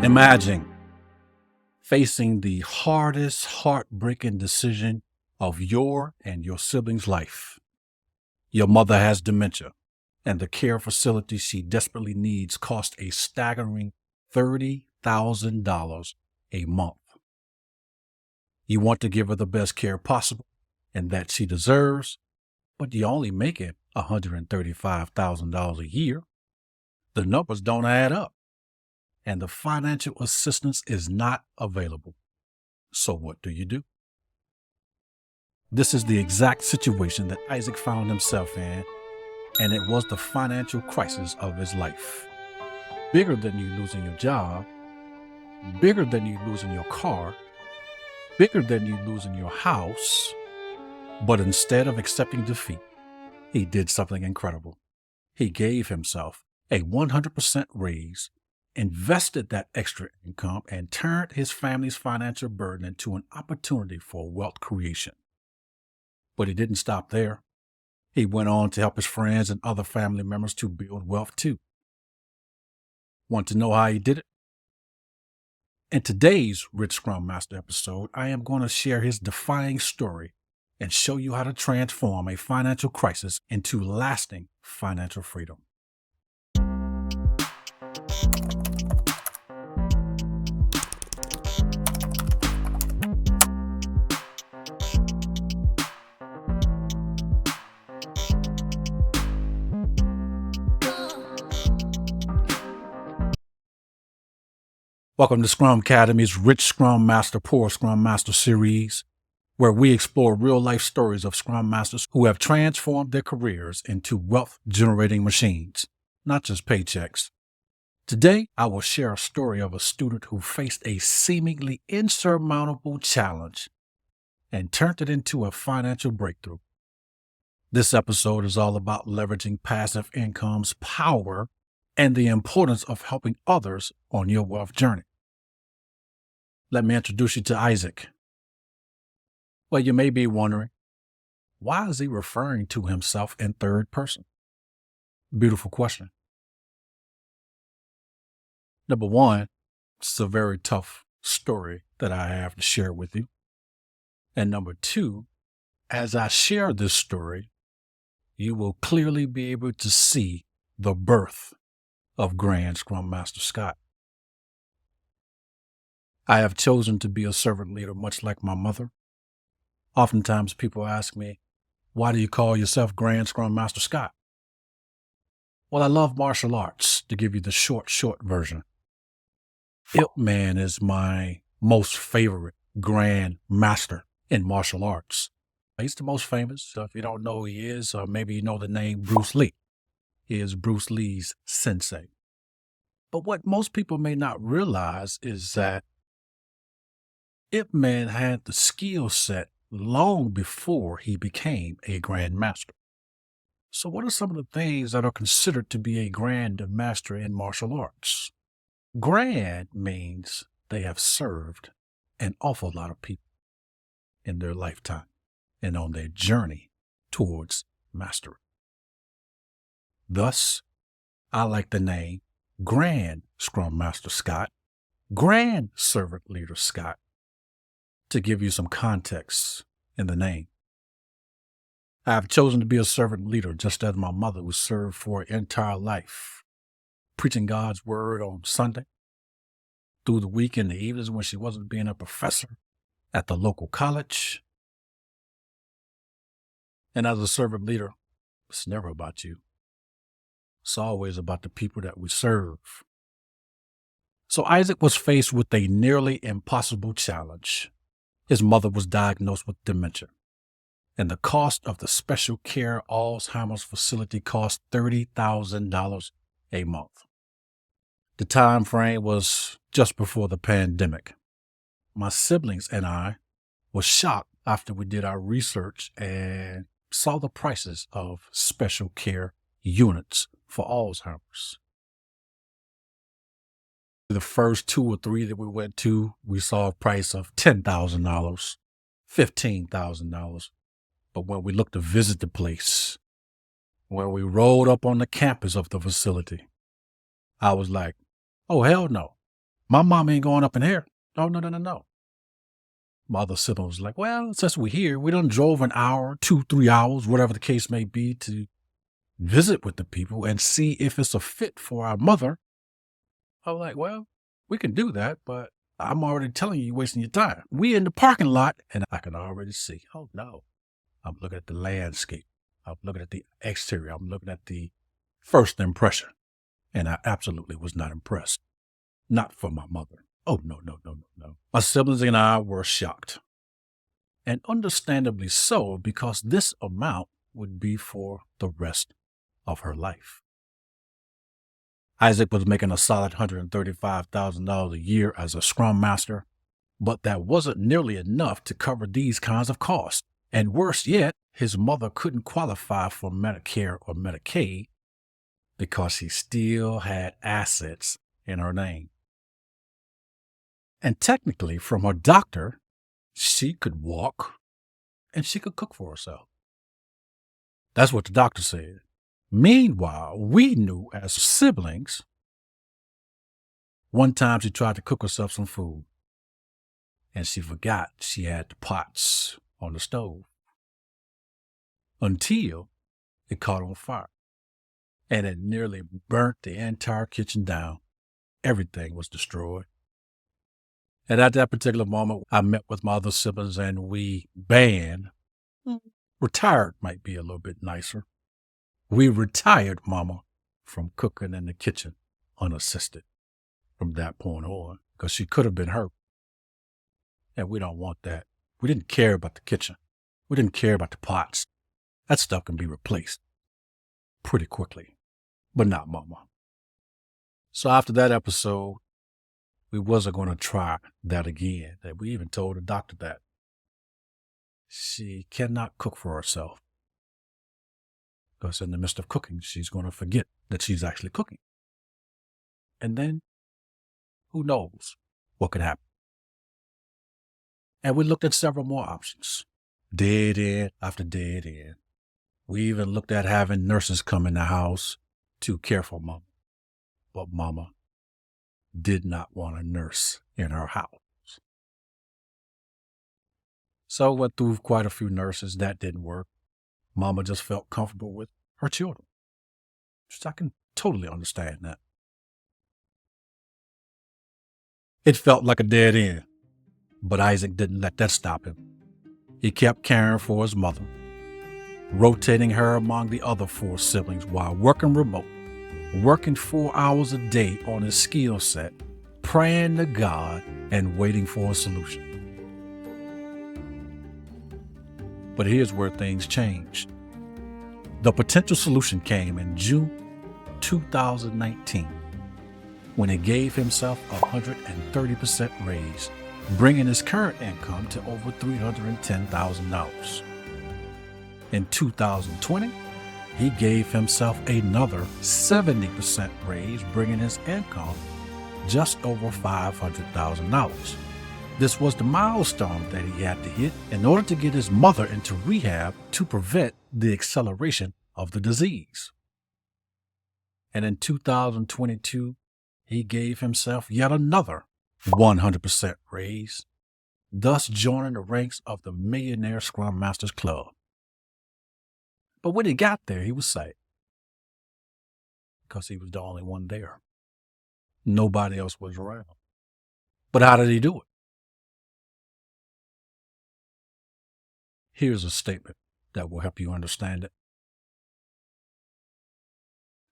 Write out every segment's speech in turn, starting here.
Imagine facing the hardest, heartbreaking decision of your and your sibling's life. Your mother has dementia, and the care facility she desperately needs costs a staggering $30,000 a month. You want to give her the best care possible and that she deserves, but you only make it $135,000 a year. The numbers don't add up, and the financial assistance is not available. So what do you do? This is the exact situation that Isaac found himself in, and it was the financial crisis of his life. Bigger than you losing your job, bigger than you losing your car, bigger than you losing your house. But instead of accepting defeat, he did something incredible. He gave himself a 100% raise, invested that extra income, and turned his family's financial burden into an opportunity for wealth creation. But he didn't stop there. He went on to help his friends and other family members to build wealth too. Want to know how he did it? In today's Rich Scrum Master episode, I am going to share his defying story and show you how to transform a financial crisis into lasting financial freedom. Welcome to Scrum Academy's Rich Scrum Master, Poor Scrum Master series, where we explore real-life stories of Scrum Masters who have transformed their careers into wealth-generating machines, not just paychecks. Today, I will share a story of a student who faced a seemingly insurmountable challenge and turned it into a financial breakthrough. This episode is all about leveraging passive income's power and the importance of helping others on your wealth journey. Let me introduce you to Isaac. Well, you may be wondering, why is he referring to himself in third person? Beautiful question. Number one, it's a very tough story that I have to share with you. And number two, as I share this story, you will clearly be able to see the birth of Grand Scrum Master Scott. I have chosen to be a servant leader much like my mother. Oftentimes people ask me, why do you call yourself Grand Scrum Master Scott? Well, I love martial arts, to give you the short version. Ip Man is my most favorite Grand Master in martial arts. He's the most famous, so if you don't know who he is, or maybe you know the name Bruce Lee. He is Bruce Lee's sensei. But what most people may not realize is that Ip Man had the skill set long before he became a Grand Master. So what are some of the things that are considered to be a Grand Master in martial arts? Grand means they have served an awful lot of people in their lifetime and on their journey towards mastery. Thus, I like the name Grand Scrum Master Scott, Grand Servant Leader Scott, to give you some context in the name. I have chosen to be a servant leader just as my mother was served for her entire life, preaching God's word on Sunday, through the week in the evenings when she wasn't being a professor at the local college. And as a servant leader, it's never about you. It's always about the people that we serve. So Isaac was faced with a nearly impossible challenge. His mother was diagnosed with dementia, and the cost of the special care Alzheimer's facility cost $30,000 a month. The time frame was just before the pandemic. My siblings and I were shocked after we did our research and saw the prices of special care units for Alzheimer's. The first 2 or 3 that we went to, we saw a price of $10,000, $15,000. But when we looked to visit the place, when we rolled up on the campus of the facility, I was like, oh, hell no. My mom ain't going up in here. Oh, no, no, no, no. My other sibling was like, well, since we're here, we done drove an hour, 2, 3 hours, whatever the case may be, to visit with the people and see if it's a fit for our mother. I was like, well, we can do that, but I'm already telling you, you're wasting your time. We in the parking lot, and I can already see, oh no. I'm looking at the landscape. I'm looking at the exterior. I'm looking at the first impression. And I absolutely was not impressed. Not for my mother. Oh, no, no, no, no, no. My siblings and I were shocked. And understandably so, because this amount would be for the rest of her life. Isaac was making a solid $135,000 a year as a Scrum Master, but that wasn't nearly enough to cover these kinds of costs. And worse yet, his mother couldn't qualify for Medicare or Medicaid because she still had assets in her name. And technically, from her doctor, she could walk and she could cook for herself. That's what the doctor said. Meanwhile, we knew as siblings, one time she tried to cook herself some food and she forgot she had the pots on the stove until it caught on fire and it nearly burnt the entire kitchen down. Everything was destroyed. And at that particular moment, I met with my other siblings and we retired might be a little bit nicer. We retired Mama from cooking in the kitchen unassisted from that point on because she could have been hurt. And we don't want that. We didn't care about the kitchen. We didn't care about the pots. That stuff can be replaced pretty quickly, but not Mama. So after that episode, we wasn't going to try that again. That we even told the doctor that she cannot cook for herself because in the midst of cooking, she's going to forget that she's actually cooking. And then who knows what could happen. And we looked at several more options. Dead end after dead end. We even looked at having nurses come in the house to care for Mama. But Mama did not want a nurse in her house. So went through quite a few nurses. That didn't work. Mama just felt comfortable with her children. I can totally understand that. It felt like a dead end, but Isaac didn't let that stop him. He kept caring for his mother, rotating her among the other 4 siblings while working remote, working 4 hours a day on his skill set, praying to God and waiting for a solution. But here's where things changed. The potential solution came in June 2019 when he gave himself a 130% raise, bringing his current income to over $310,000. In 2020, he gave himself another 70% raise, bringing his income just over $500,000. This was the milestone that he had to hit in order to get his mother into rehab to prevent the acceleration of the disease. And in 2022, he gave himself yet another 100% raise, thus joining the ranks of the Millionaires Scrum Masters Club. But when he got there, he was sad because he was the only one there. Nobody else was around. But how did he do it? Here's a statement that will help you understand it.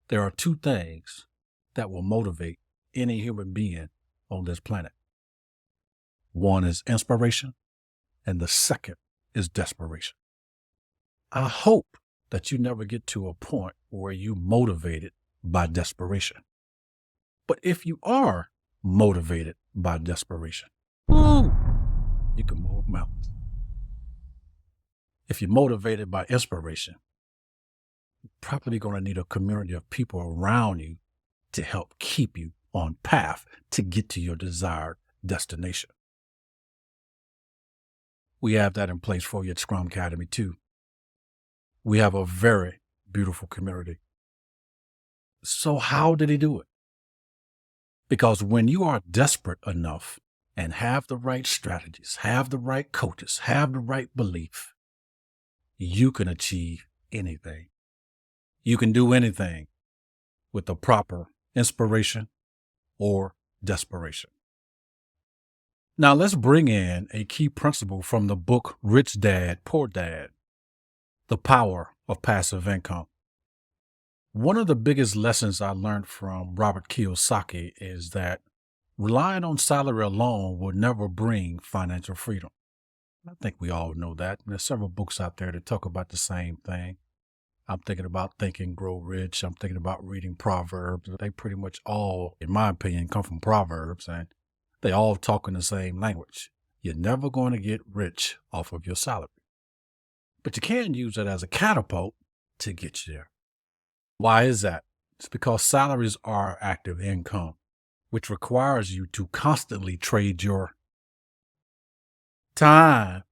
There are 2 things that will motivate any human being on this planet. One is inspiration, and the second is desperation. I hope that you never get to a point where you're motivated by desperation. But if you are motivated by desperation, you can move mountains. If you're motivated by inspiration, you're probably going to need a community of people around you to help keep you on path to get to your desired destination. We have that in place for you at Scrum Academy too. We have a very beautiful community. So how did he do it? Because when you are desperate enough and have the right strategies, have the right coaches, have the right belief, you can achieve anything. You can do anything with the proper inspiration or desperation. Now, let's bring in a key principle from the book Rich Dad, Poor Dad, The Power of Passive Income. One of the biggest lessons I learned from Robert Kiyosaki is that relying on salary alone will never bring financial freedom. I think we all know that. There's several books out there that talk about the same thing. I'm thinking about Think and Grow Rich. I'm thinking about reading Proverbs. They pretty much all, in my opinion, come from Proverbs, and they all talk in the same language. You're never going to get rich off of your salary. But you can use it as a catapult to get you there. Why is that? It's because salaries are active income, which requires you to constantly trade your time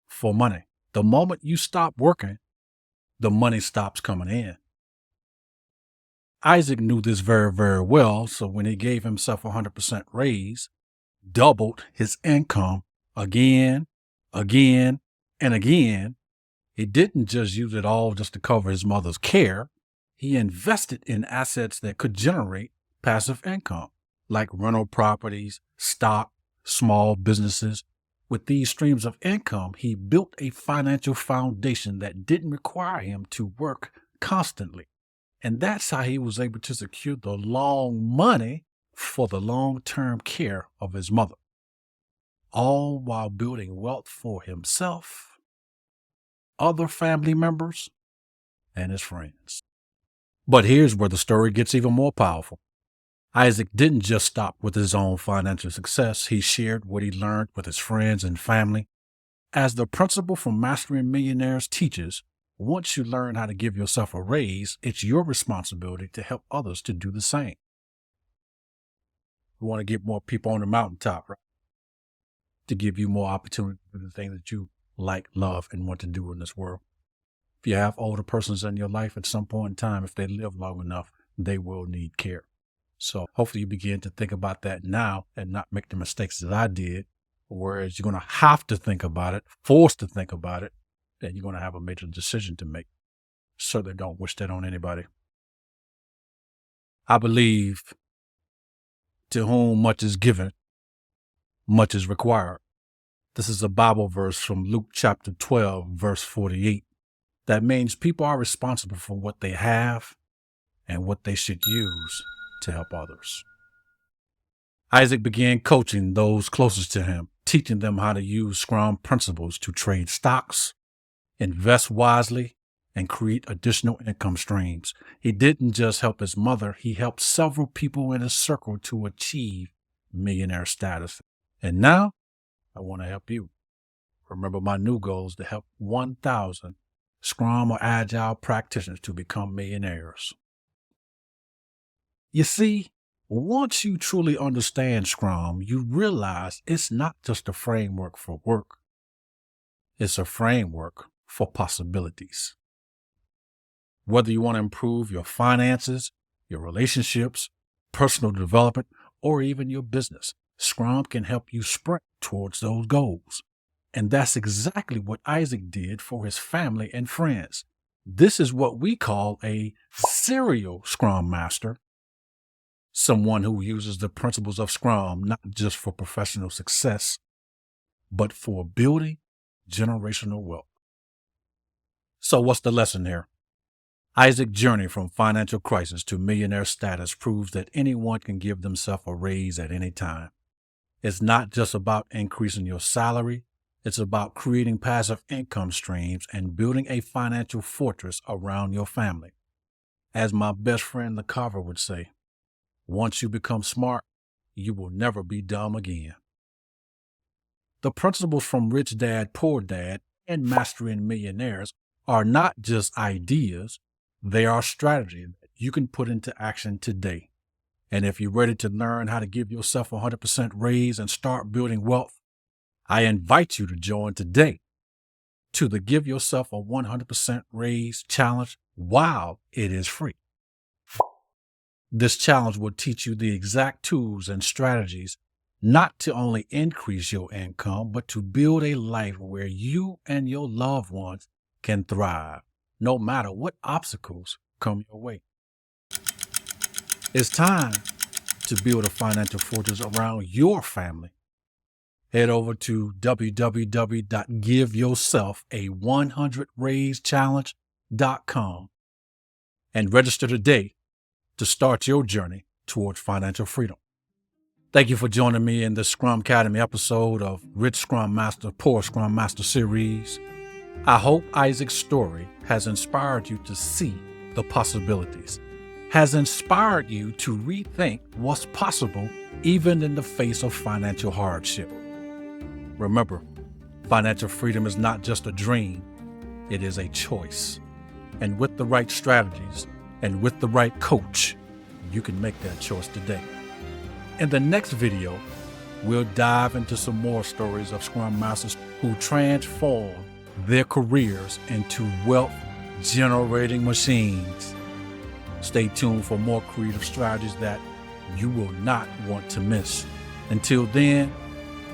for money. The moment you stop working, the money stops coming in. Isaac knew this very, very well, so when he gave himself a 100% raise, doubled his income again, and again, he didn't just use it all just to cover his mother's care. He invested in assets that could generate passive income, like rental properties, stock, small businesses. With these streams of income, he built a financial foundation that didn't require him to work constantly. And that's how he was able to secure the long money for the long-term care of his mother, all while building wealth for himself, other family members, and his friends. But here's where the story gets even more powerful. Isaac didn't just stop with his own financial success. He shared what he learned with his friends and family. As the principle from Mastering Millionaires teaches, once you learn how to give yourself a raise, it's your responsibility to help others to do the same. We want to get more people on the mountaintop, right? To give you more opportunity to do the things that you like, love, and want to do in this world. If you have older persons in your life at some point in time, if they live long enough, they will need care. So hopefully you begin to think about that now and not make the mistakes that I did, whereas you're going to have to think about it, forced to think about it, then you're going to have a major decision to make. Certainly don't wish that on anybody. I believe to whom much is given, much is required. This is a Bible verse from Luke chapter 12, verse 48. That means people are responsible for what they have and what they should use to help others. Isaac began coaching those closest to him, teaching them how to use Scrum principles to trade stocks, invest wisely, and create additional income streams. He didn't just help his mother, he helped several people in his circle to achieve millionaire status. And now, I want to help you. Remember my new goal is to help 1,000 Scrum or Agile practitioners to become millionaires. You see, once you truly understand Scrum, you realize it's not just a framework for work. It's a framework for possibilities. Whether you want to improve your finances, your relationships, personal development, or even your business, Scrum can help you sprint towards those goals. And that's exactly what Isaac did for his family and friends. This is what we call a serial Scrum Master. Someone who uses the principles of Scrum not just for professional success, but for building generational wealth. So what's the lesson here? Isaac's journey from financial crisis to millionaire status proves that anyone can give themselves a raise at any time. It's not just about increasing your salary. It's about creating passive income streams and building a financial fortress around your family. As my best friend the Carver would say, once you become smart, you will never be dumb again. The principles from Rich Dad, Poor Dad and Mastering Millionaires are not just ideas, they are strategies that you can put into action today. And if you're ready to learn how to give yourself a 100% raise and start building wealth, I invite you to join today to the Give Yourself a 100% Raise Challenge while it is free. This challenge will teach you the exact tools and strategies not to only increase your income, but to build a life where you and your loved ones can thrive, no matter what obstacles come your way. It's time to build a financial fortress around your family. Head over to www.giveyourselfa100raisechallenge.com and register today to start your journey towards financial freedom. Thank you for joining me in this Scrum Academy episode of Rich Scrum Master, Poor Scrum Master series. I hope Isaac's story has inspired you to see the possibilities, has inspired you to rethink what's possible even in the face of financial hardship. Remember, financial freedom is not just a dream, it is a choice. And with the right strategies and with the right coach, you can make that choice today. In the next video, we'll dive into some more stories of Scrum Masters who transform their careers into wealth-generating machines. Stay tuned for more creative strategies that you will not want to miss. Until then,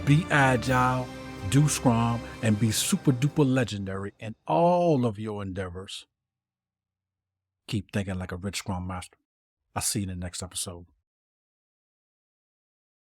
be agile, do Scrum, and be super duper legendary in all of your endeavors. Keep thinking like a rich Scrum Master. I'll see you in the next episode.